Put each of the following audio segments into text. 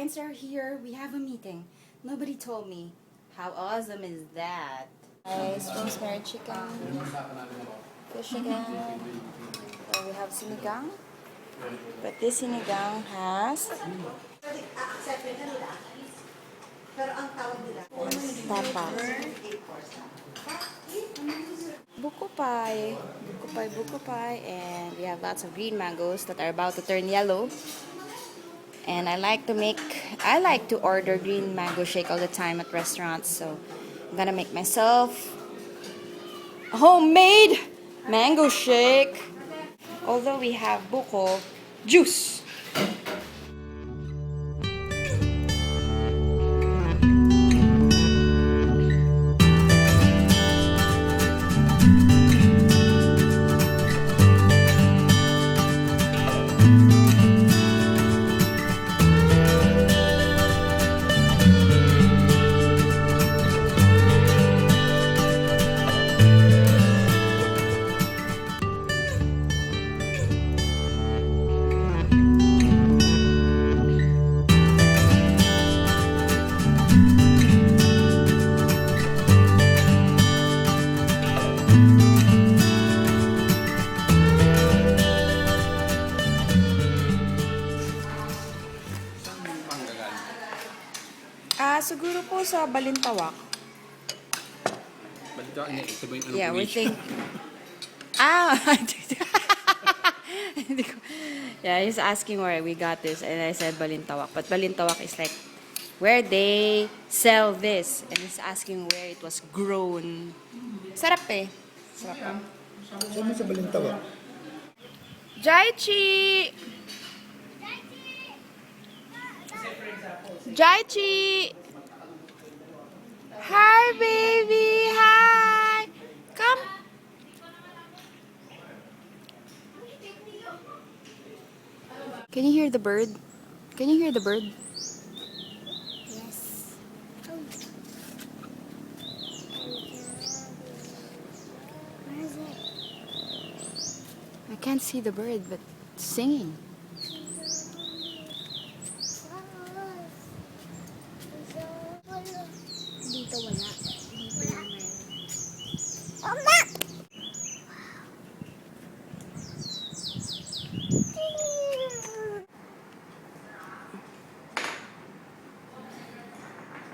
clients are here. We have a meeting. Nobody told me. How awesome is that? Nice rosemary chicken, fish again. We have sinigang. But this sinigang has tapas. Buko pie. Buko pie. And we have lots of green mangoes that are about to turn yellow. And I like to order green mango shake all the time at restaurants. So I'm gonna make myself a homemade mango shake. Although we have buko juice. Siguro po sa Balintawak. Balintawak, ito ba yung Yeah, we probinsya? think... Hindi ko... Yeah, he's asking where we got this, and I said Balintawak. But Balintawak is like where they sell this, and he's asking where it was grown. Sarap eh. Sarap. Saan mo sa Balintawak? Jaichi! Jaichi! Hi, baby! Hi! Come! Can you hear the bird? Can you hear the bird? Yes. Where is it? I can't see the bird, but it's singing. Dito wala. Dito lang meron. Mama!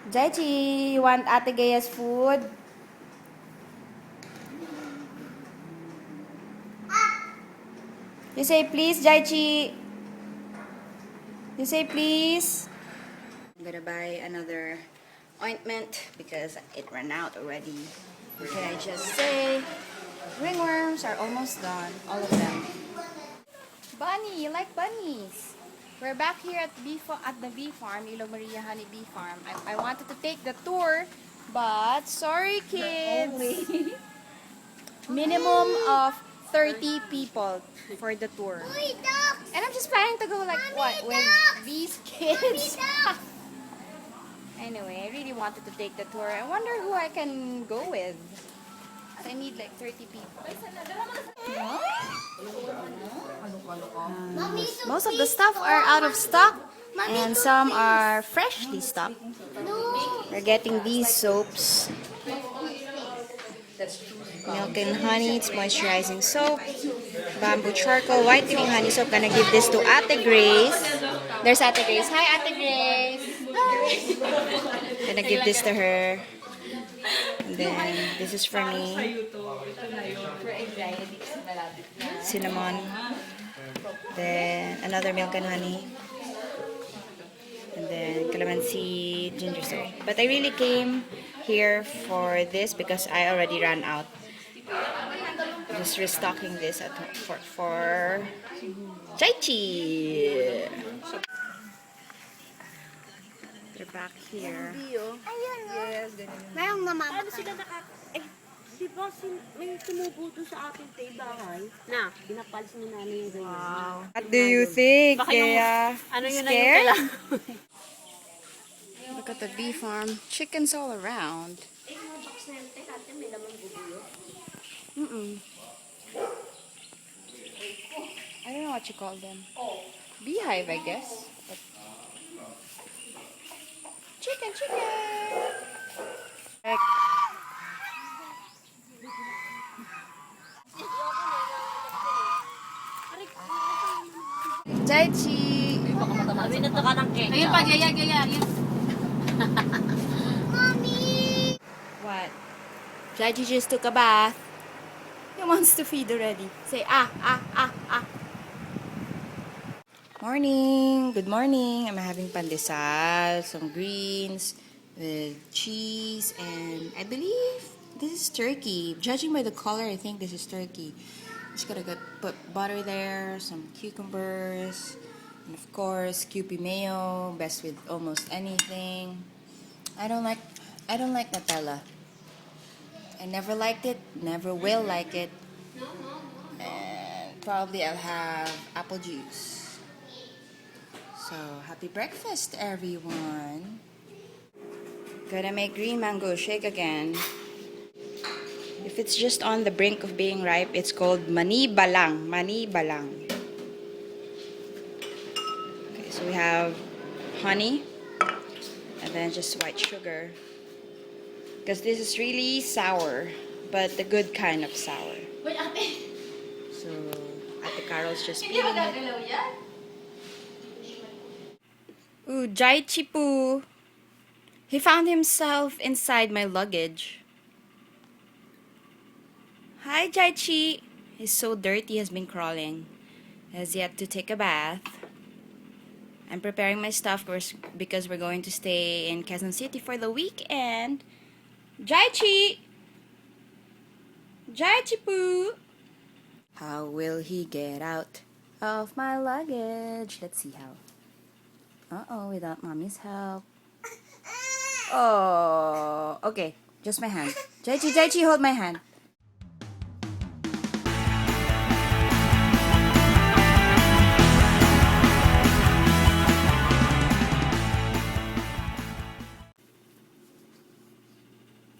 Jaichi, you want Ate Gaya's food? You say please, Jaichi. You say please. I'm gonna buy another ointment because it ran out already. Can I just say, ringworms are almost gone, all of them. Bunny, you like bunnies? We're back here at the bee farm, Ilo Maria Honey Bee Farm. I wanted to take the tour, but sorry kids. Minimum of 30 people for the tour. Uy, ducks! And I'm just planning to go like Mommy, what with ducks! these kids. ducks! Anyway, I really wanted to take the tour. I wonder who I can go with. I need like 30 people. Mommy, Most of the stuff are out of stock and some are freshly stocked. no! We're getting these soaps. Milk and honey, it's moisturizing soap. Bamboo charcoal, whitening honey soap. Gonna give this to Ate Grace. There's Ate Grace. Hi, Ate Grace. Gonna give this to her. And then this is for me. Cinnamon. Then another milk and honey. And then calamansi, ginger soap. But I really came here for this because I already ran out. Just restocking this at for Jaichi. They're back here. Ayun, no? Yes, ganyan. Mayroong namama. Ano sila di ba may tumubuto sa ating bahay na binapalis ni nanay yung ganyan. Wow. What do you think, Baka yung- Kaya? Ano yun na yung Scared? kailangan? Look at the bee farm. Chickens all around. Mm-mm. I don't know what you call them. Beehive, I guess. But chicken, chicken. Jaichi. Sabi na to ka ng cake. Ayun pa, gaya, gaya. Ayun. What? Jaichi just took a bath. He wants to feed already. Say ah, ah, ah, ah. Morning. Good morning. I'm having pandesal, some greens with cheese, and I believe this is turkey. Judging by the color, I think this is turkey. Just gotta put butter there, some cucumbers, and of course, Kewpie mayo, best with almost anything. I don't like Nutella. I never liked it, never will like it. And probably I'll have apple juice. So, happy breakfast, everyone. Gonna make green mango shake again. If it's just on the brink of being ripe, it's called mani balang. Mani balang. Okay, so we have honey and then just white sugar. Because this is really sour, but the good kind of sour. Wait, ate. So, Ate Carol's just peeling it. yan? Ooh, Jaichi Poo. He found himself inside my luggage. Hi, Jaichi. He's so dirty, he has been crawling. Has yet to take a bath. I'm preparing my stuff because we're going to stay in Quezon City for the weekend. Jaichi! Jaichi Poo! How will he get out of my luggage? Let's see how. Uh-oh, without mommy's help. Oh, okay. Just my hand. Jaichi, Jaichi, hold my hand.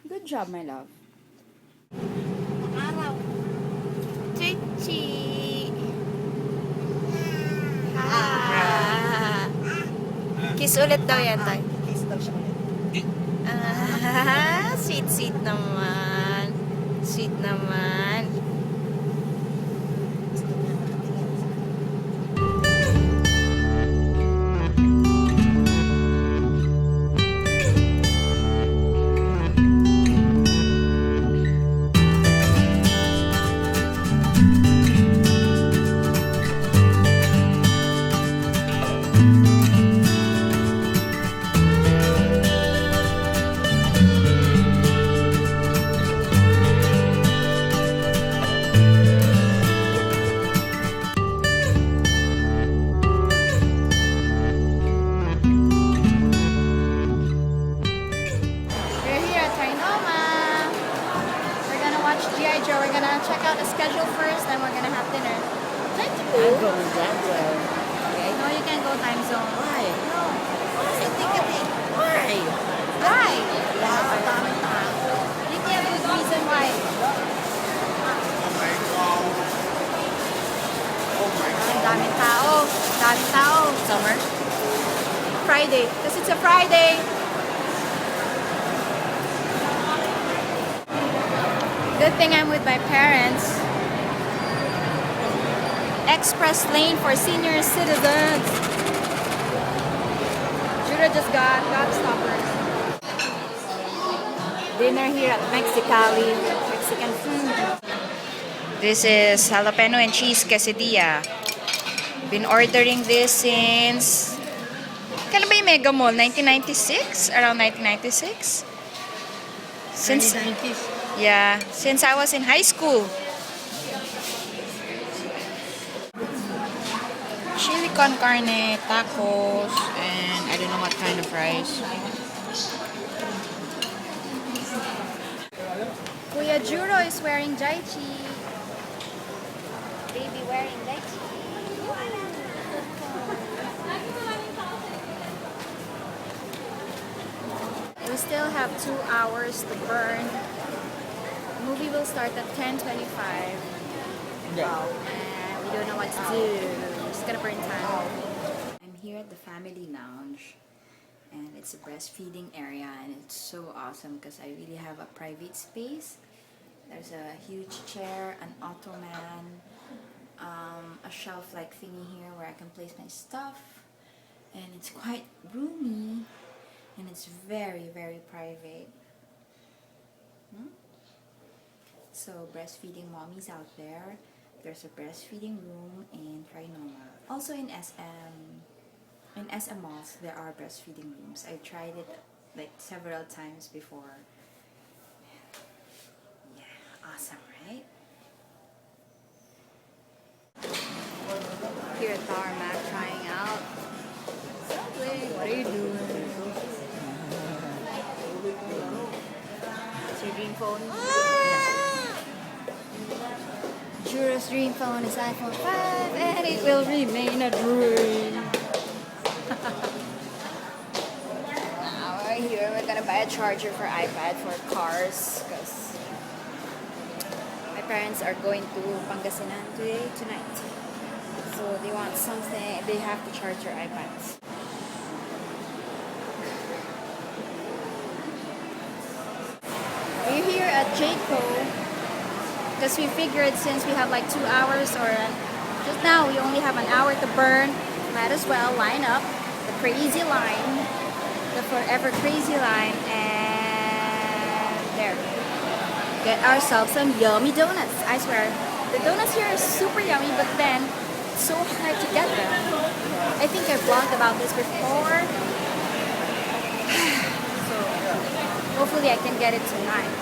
Good job, my love. Araw. Jaichi. Ah. Kiss ulit daw yan, tay. Kiss daw siya ulit. Ah, sweet, sweet naman. Sweet naman. We're here at Trinoma. We're gonna watch G.I. Joe. We're gonna check out the schedule first, then we're gonna have dinner. I'm going that way. Okay? No, you can't go time zone. Why? No. Why? Why? Lahat ang daming tao. You can't have a good reason why. Ang daming tao. Daming tao. Summer? Friday. Because it's a Friday. Good thing I'm with my parents. Express lane for senior citizens. Judah just got stoppers. Dinner here at Mexicali. Mexican food. This is jalapeno and cheese quesadilla. Been ordering this since... Kailan ba yung Mega Mall? 1996? Around 1996? Since... 90s. Yeah, since I was in high school. Chili con carne, tacos, and I don't know what kind of rice. Kuya Juro is wearing Jaichi. Baby wearing Jaichi. We still have 2 hours to burn. The movie will start at 10:25. Wow. And we don't know what to do. We're just gonna burn time. I'm here at the family lounge. and it's a breastfeeding area, and it's so awesome because I really have a private space. There's a huge chair, an ottoman, a shelf-like thingy here where I can place my stuff, and it's quite roomy, and it's very, very private. So breastfeeding mommies out there, there's a breastfeeding room in Trinoma. Also in SM malls, there are breastfeeding rooms. I tried it like several times before. Yeah, awesome, right? Here at Tarmac, trying out Subway. What are you doing? It's your dream phone? Juro's dream phone is iPhone 5, and it will remain a dream. Now we're here, we're gonna buy a charger for iPad for cars because my parents are going to Pangasinan tonight. So they want something, they have to charge their iPads. We're here at Jayco because we figured since we have like 2 hours, or just now we only have an hour to burn, might as well line up the crazy line, the forever crazy line, and there. Get ourselves some yummy donuts. I swear, the donuts here are super yummy, but then it's so hard to get them. I think I vlogged about this before, so hopefully I can get it tonight.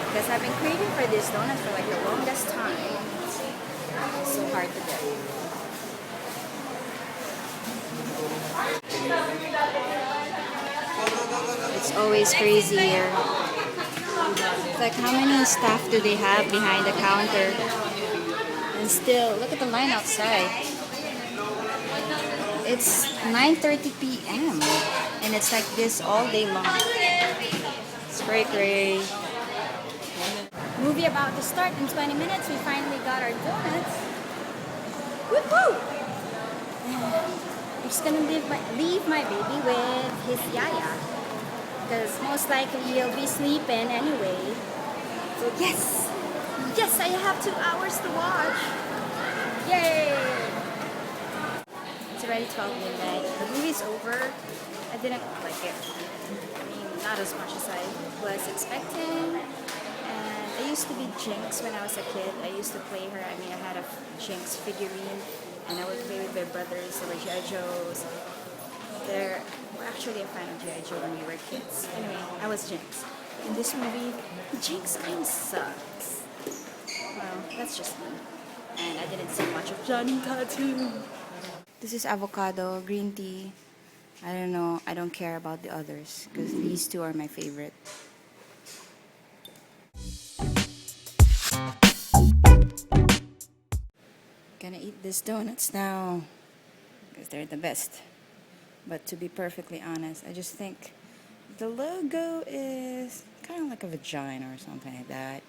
Because I've been craving for these donuts for like the longest time. It's so hard to get. It's always crazy here. It's like, how many staff do they have behind the counter? And still, look at the line outside. It's 9:30 p.m. and it's like this all day long. It's cray. Movie about to start in 20 minutes. We finally got our donuts. Woohoo! I'm just gonna leave my baby with his yaya, because most likely he'll be sleeping anyway. So yes, I have 2 hours to watch. Yay! It's already 12 midnight. The movie's over. I didn't like it. I mean, not as much as I was expecting. I used to be Jinx when I was a kid. I used to play her. I mean, I had a Jinx figurine, and I would play with my brothers. They were G.I. Joes. We're actually a fan of G.I. Joe when we were kids. Anyway, I was Jinx. In this movie, Jinx kind of sucks. Well, that's just me. And I didn't see much of Johnny Cartoon. This is avocado, green tea. I don't know. I don't care about the others because these two are my favorite. Gonna eat these donuts now because they're the best. But to be perfectly honest, I just think the logo is kind of like a vagina or something like that.